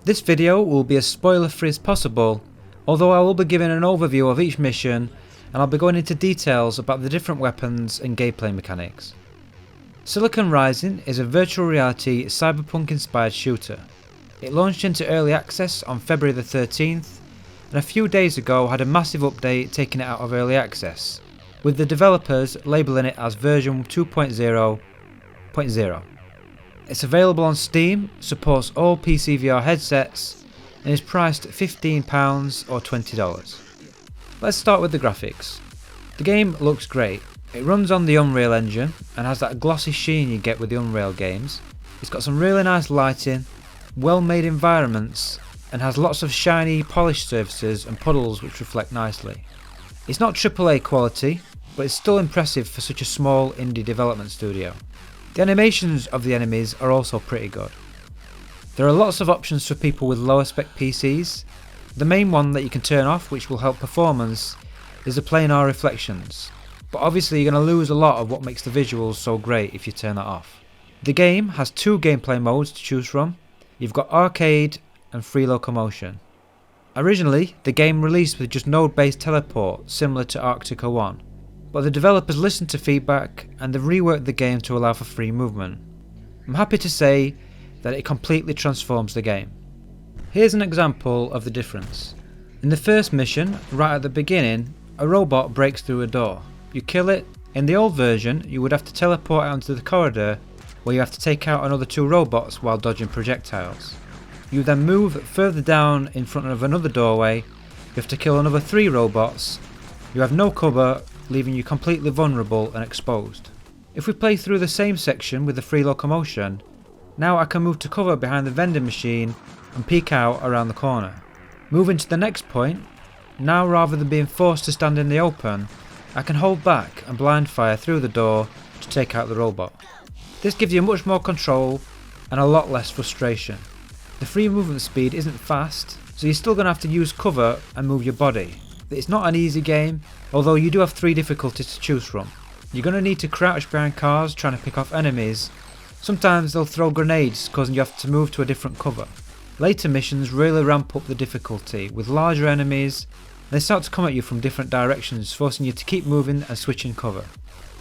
This video will be as spoiler free as possible, although I will be giving an overview of each mission and I'll be going into details about the different weapons and gameplay mechanics. Silicon Rising is a virtual reality cyberpunk inspired shooter. It launched into early access on February the 13th and a few days ago had a massive update taking it out of early access, with the developers labelling it as version 2.0.0. It's available on Steam, supports all PC VR headsets and is priced £15 or $20. Let's start with the graphics. The game looks great. It runs on the Unreal Engine and has that glossy sheen you get with the Unreal games. It's got some really nice lighting, well made environments and has lots of shiny polished surfaces and puddles which reflect nicely. It's not AAA quality, but it's still impressive for such a small indie development studio. The animations of the enemies are also pretty good. There are lots of options for people with lower spec PCs. The main one that you can turn off, which will help performance, is the planar reflections, but obviously you're going to lose a lot of what makes the visuals so great if you turn that off. The game has two gameplay modes to choose from. You've got arcade and free locomotion. Originally, the game released with just node-based teleport similar to Arctica 1. But the developers listened to feedback and they've reworked the game to allow for free movement. I'm happy to say that it completely transforms the game. Here's an example of the difference. In the first mission, right at the beginning, a robot breaks through a door. You kill it. In the old version, you would have to teleport out into the corridor where you have to take out another two robots while dodging projectiles. You then move further down in front of another doorway, you have to kill another 3 robots, you have no cover, leaving you completely vulnerable and exposed. If we play through the same section with the free locomotion, now I can move to cover behind the vending machine and peek out around the corner. Moving to the next point, now rather than being forced to stand in the open, I can hold back and blind fire through the door to take out the robot. This gives you much more control and a lot less frustration. The free movement speed isn't fast, so you're still going to have to use cover and move your body. It's not an easy game, although you do have 3 difficulties to choose from. You're going to need to crouch behind cars trying to pick off enemies. Sometimes they'll throw grenades causing you have to move to a different cover. Later missions really ramp up the difficulty with larger enemies. They start to come at you from different directions, forcing you to keep moving and switching cover.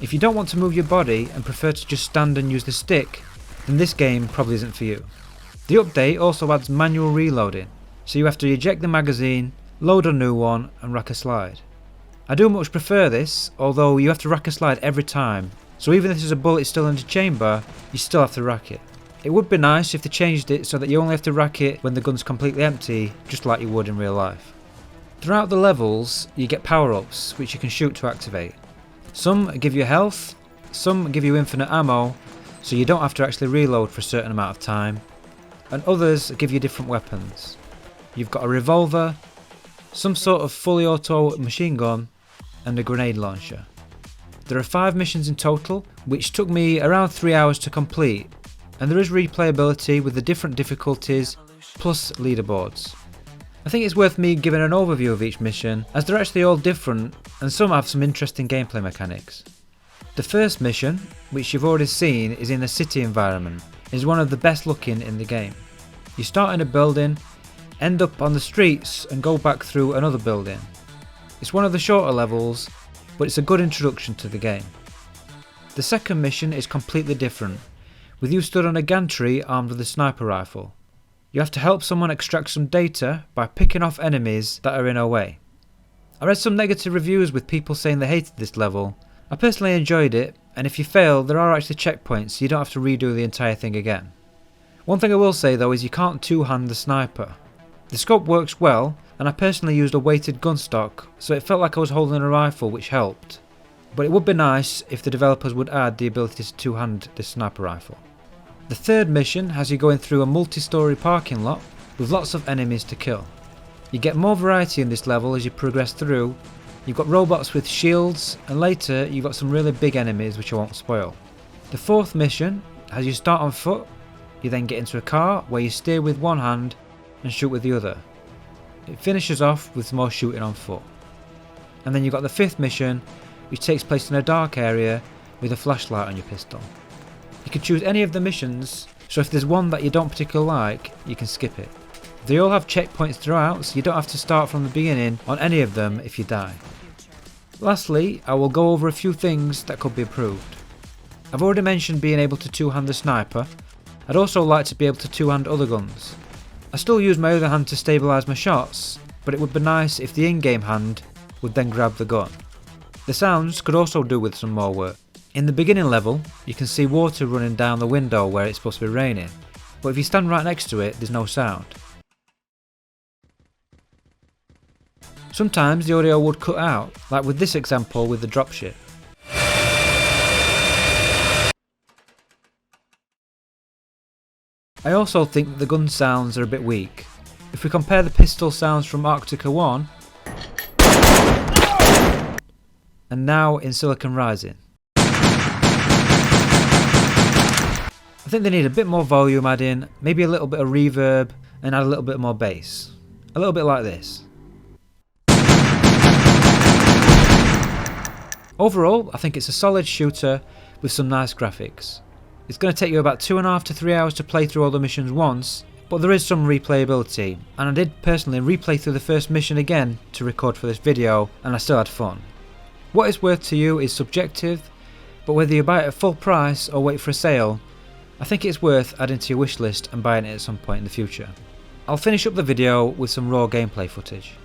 If you don't want to move your body and prefer to just stand and use the stick, then this game probably isn't for you. The update also adds manual reloading, so you have to eject the magazine, load a new one and rack a slide. I do much prefer this, although you have to rack a slide every time, so even if there's a bullet still in the chamber, you still have to rack it. It would be nice if they changed it so that you only have to rack it when the gun's completely empty, just like you would in real life. Throughout the levels, you get power-ups which you can shoot to activate. Some give you health, some give you infinite ammo, so you don't have to actually reload for a certain amount of time, and others give you different weapons. You've got a revolver, some sort of fully auto machine gun, and a grenade launcher. There are 5 missions in total, which took me around 3 hours to complete, and there is replayability with the different difficulties, plus leaderboards. I think it's worth me giving an overview of each mission, as they're actually all different, and some have some interesting gameplay mechanics. The first mission, which you've already seen is in a city environment, is one of the best looking in the game. You start in a building, end up on the streets and go back through another building. It's one of the shorter levels, but it's a good introduction to the game. The second mission is completely different, with you stood on a gantry armed with a sniper rifle. You have to help someone extract some data by picking off enemies that are in our way. I read some negative reviews with people saying they hated this level. I personally enjoyed it, and if you fail there are actually checkpoints so you don't have to redo the entire thing again. One thing I will say though is you can't two-hand the sniper. The scope works well, and I personally used a weighted gun stock, so it felt like I was holding a rifle, which helped. But it would be nice if the developers would add the ability to two-hand the sniper rifle. The third mission has you going through a multi-storey parking lot with lots of enemies to kill. You get more variety in this level as you progress through. You've got robots with shields, and later you've got some really big enemies which I won't spoil. The fourth mission has you start on foot, you then get into a car where you steer with one hand and shoot with the other. It finishes off with some more shooting on foot. And then you've got the fifth mission, which takes place in a dark area with a flashlight on your pistol. You can choose any of the missions, so if there's one that you don't particularly like, you can skip it. They all have checkpoints throughout, so you don't have to start from the beginning on any of them if you die. Lastly, I will go over a few things that could be improved. I've already mentioned being able to two-hand the sniper. I'd also like to be able to two-hand other guns. I still use my other hand to stabilise my shots, but it would be nice if the in-game hand would then grab the gun. The sounds could also do with some more work. In the beginning level, you can see water running down the window where it's supposed to be raining, but if you stand right next to it, there's no sound. Sometimes the audio would cut out, like with this example with the dropship. I also think that the gun sounds are a bit weak. If we compare the pistol sounds from Arctica 1 and now in Silicon Rising, I think they need a bit more volume add in, maybe a little bit of reverb and add a little bit more bass. A little bit like this. Overall, I think it's a solid shooter with some nice graphics. It's going to take you about 2.5 to 3 hours to play through all the missions once, but there is some replayability, and I did personally replay through the first mission again to record for this video, and I still had fun. What it's worth to you is subjective, but whether you buy it at full price or wait for a sale, I think it's worth adding to your wishlist and buying it at some point in the future. I'll finish up the video with some raw gameplay footage.